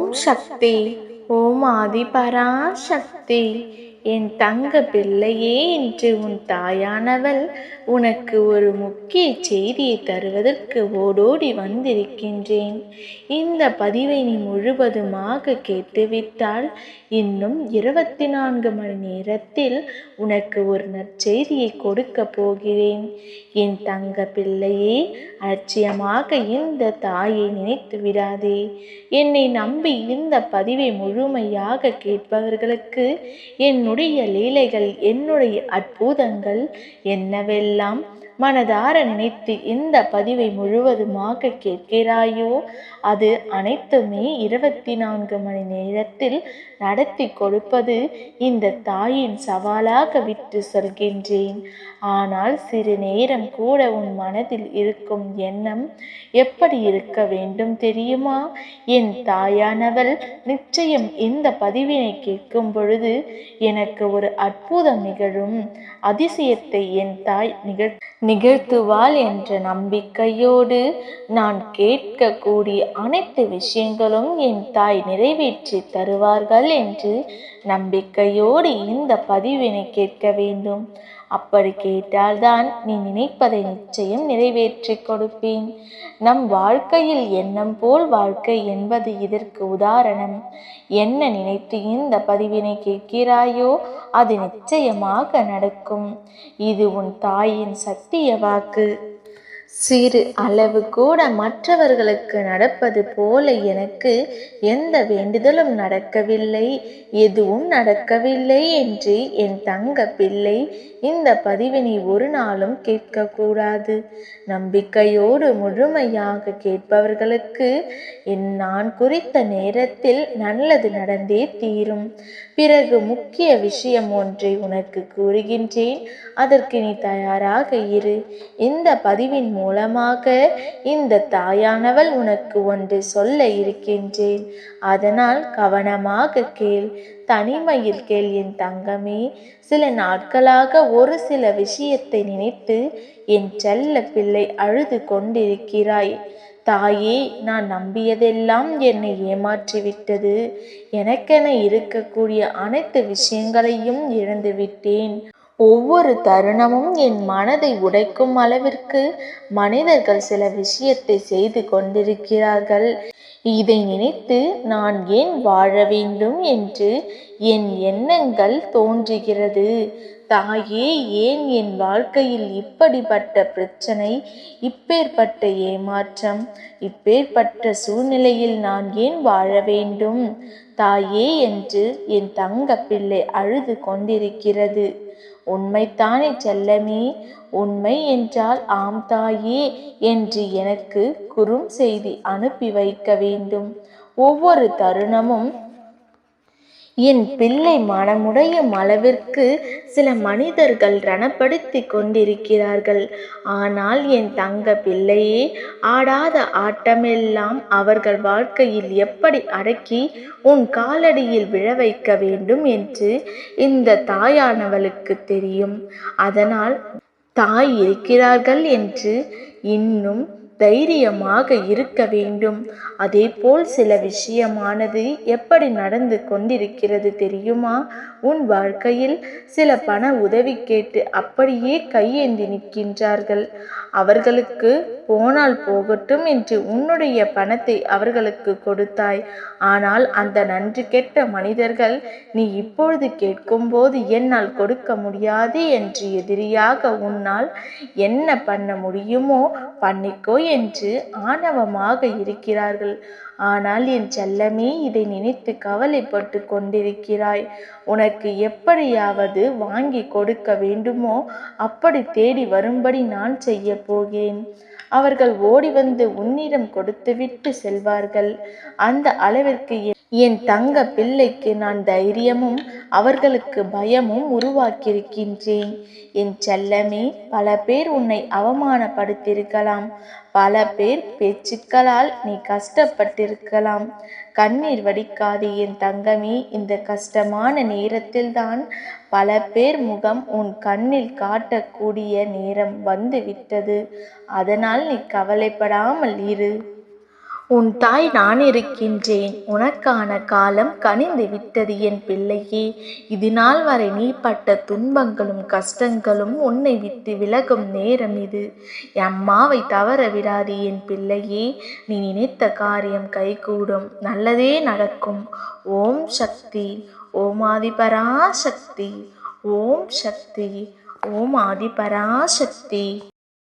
ஓம் சக்தி. ஓம் ஆதிபராசக்தி. என் தங்க பிள்ளையே, இன்று உன் தாயானவள் உனக்கு ஒரு முக்கிய செய்தியை தருவதற்கு ஓடோடி வந்திருக்கின்றேன். இந்த பதிவை நீ முழுவதுமாக கேட்டுவிட்டால் இன்னும் 24 மணி நேரத்தில் உனக்கு ஒரு நற்செய்தியை கொடுக்க போகிறேன். என் தங்க பிள்ளையே, அலட்சியமாக இந்த தாயை நினைத்து விடாதே. என்னை நம்பி இந்த பதிவை முழுமையாக கேட்பவர்களுக்கு என்னுடைய லீலைகள், என்னுடைய அற்புதங்கள் என்னவெல்லாம் மனதார நினைத்து இந்த பதிவை முழுவதுமாக கேட்கிறாயோ அது அனைத்துமே 24 மணி நேரத்தில் நடத்தி கொடுப்பது இந்த தாயின் சவாலாக விட்டு சொல்கின்றேன். ஆனால் சிறு நேரம் கூட உன் மனதில் இருக்கும் எண்ணம் எப்படி இருக்க வேண்டும் தெரியுமா? என் தாயானவள் நிச்சயம் இந்த பதிவினை கேட்கும் பொழுது எனக்கு ஒரு அற்புதம் நிகழும், அதிசயத்தை என் தாய் நிகழ்த்துவாள் என்ற நம்பிக்கையோடு நான் கேட்கக்கூடிய அனைத்து விஷயங்களும் என் தாய் நிறைவேற்றி தருவார்கள் என்று நம்பிக்கையோடு இந்த பதிவினை கேட்க வேண்டும். அப்படி கேட்டால்தான் நீ நினைப்பதை நிச்சயம் நிறைவேற்றி கொடுப்பேன். நம் வாழ்க்கையில் எண்ணம் போல் வாழ்க்கை என்பது இதற்கு உதாரணம். என்ன நினைத்து இந்த பதிவினை கேட்கிறாயோ அது நிச்சயமாக நடக்கும். இது உன் தாயின் சத்திய வாக்கு. சிறு அளவு கூட மற்றவர்களுக்கு நடப்பது போல எனக்கு எந்த வேண்டுதலும் நடக்கவில்லை, எதுவும் நடக்கவில்லை என்று என் தங்க பிள்ளை இந்த பதிவினை ஒரு நாளும் கேட்கக்கூடாது. நம்பிக்கையோடு முழுமையாக கேட்பவர்களுக்கு நான் குறித்த நேரத்தில் நல்லது நடந்தே தீரும். பிறகு முக்கிய விஷயம் ஒன்றை உனக்கு கூறுகின்றேன், அதற்கு நீ தயாராக இரு. இந்த பதிவின் மூலமாக இந்த தாயானவள் உனக்கு ஒன்று சொல்ல இருக்கின்றேன். அதனால் கவனமாக கேள், தனிமையில் கேள் என் தங்கமே. சில நாட்களாக ஒரு சில விஷயத்தை நினைத்து என் செல்ல பிள்ளை அழுது கொண்டிருக்கிறாய். தாயே, நான் நம்பியதெல்லாம் என்னை ஏமாற்றிவிட்டது. எனக்கென இருக்கக்கூடிய அனைத்து விஷயங்களையும் இழந்துவிட்டேன். ஒவ்வொரு தருணமும் என் மனதை உடைக்கும் அளவிற்கு மனிதர்கள் சில விஷயத்தை செய்து கொண்டிருக்கிறார்கள். இதை நினைத்து நான் ஏன் வாழ வேண்டும் என்று என் எண்ணங்கள் தோன்றுகிறது. தாயே, ஏன் என் வாழ்க்கையில் இப்படிப்பட்ட பிரச்சனை, இப்பேற்பட்ட ஏமாற்றம், இப்பேற்பட்ட சூழ்நிலையில் நான் ஏன் வாழ வேண்டும் தாயே என்று என் தங்க பிள்ளை அழுது கொண்டிருக்கிறது. உண்மைத்தானே செல்லமே? உண்மை என்றால் ஆம் தாயே என்று எனக்கு குறும் செய்தி அனுப்பி வைக்க வேண்டும். ஒவ்வொரு தருணமும் என் பிள்ளை மனமுடையும் அளவிற்கு சில மனிதர்கள் ரணப்படுத்தி கொண்டிருக்கிறார்கள். ஆனால் என் தங்க பிள்ளையே, ஆடாத ஆட்டமெல்லாம் அவர்கள் வாழ்க்கையில் எப்படி அடக்கி உன் காலடியில் விழ வைக்க வேண்டும் என்று இந்த தாயானவளுக்கு தெரியும். அதனால் தாய் இருக்கிறார்கள் என்று இன்னும் தைரியமாக இருக்க வேண்டும். அதேபோல் சில விஷயமானது எப்படி நடந்து கொண்டிருக்கிறது தெரியுமா? உன் வாழ்க்கையில் சில பண உதவி கேட்டு அப்படியே கையேந்தி நிற்கின்றார்கள். அவர்களுக்கு போனால் போகட்டும் என்று உன்னுடைய பணத்தை அவர்களுக்கு கொடுத்தாய். ஆனால் அந்த நன்றி கெட்ட மனிதர்கள் நீ இப்பொழுது கேட்கும்போது என்னால் கொடுக்க முடியாது என்று எதிரியாக உன்னால் என்ன பண்ண முடியுமோ பண்ணிக்கோ என்று ஆணவமாக இருக்கிறார்கள். ஆனால் என் செல்லமே, இதை நினைத்து கவலைப்பட்டு கொண்டிருக்கிறாய். உனக்கு எப்படியாவது வாங்கி கொடுக்க வேண்டுமோ அப்படி தேடி வரும்படி நான் செய்ய போகிறேன். அவர்கள் ஓடி வந்து உன்னிடம் கொடுத்துவிட்டு செல்வார்கள். அந்த அளவிற்கு என் தங்க பிள்ளைக்கு நான் தைரியமும் அவர்களுக்கு பயமும் உருவாக்கியிருக்கின்றேன். என் செல்லமே, பல பேர் உன்னை அவமானப்படுத்தியிருக்கலாம். பல பேர் பேச்சுக்களால் நீ கஷ்டப்பட்டிருக்கலாம். கண்ணீர் வடிக்காதே என் தங்கமே. இந்த கஷ்டமான நேரத்தில்தான் பல பேர் முகம் உன் கண்ணில் காட்டக்கூடிய நேரம் வந்து விட்டது. அதனால் நீ கவலைப்படாமல் இரு. உன் தாய் நான் இருக்கின்றேன். உனக்கான காலம் கனிந்து விட்டது என் பிள்ளையே. இது நாள் வரை நீ பட்ட துன்பங்களும் கஷ்டங்களும் உன்னை விட்டு விலகும் நேரம் இது. அம்மாவை தவற விடாது என் பிள்ளையே. நீ நினைத்த காரியம் கைகூடும், நல்லதே நடக்கும். ஓம் சக்தி. ஓம் ஆதிபராசக்தி. ஓம் சக்தி. ஓம் ஆதிபராசக்தி.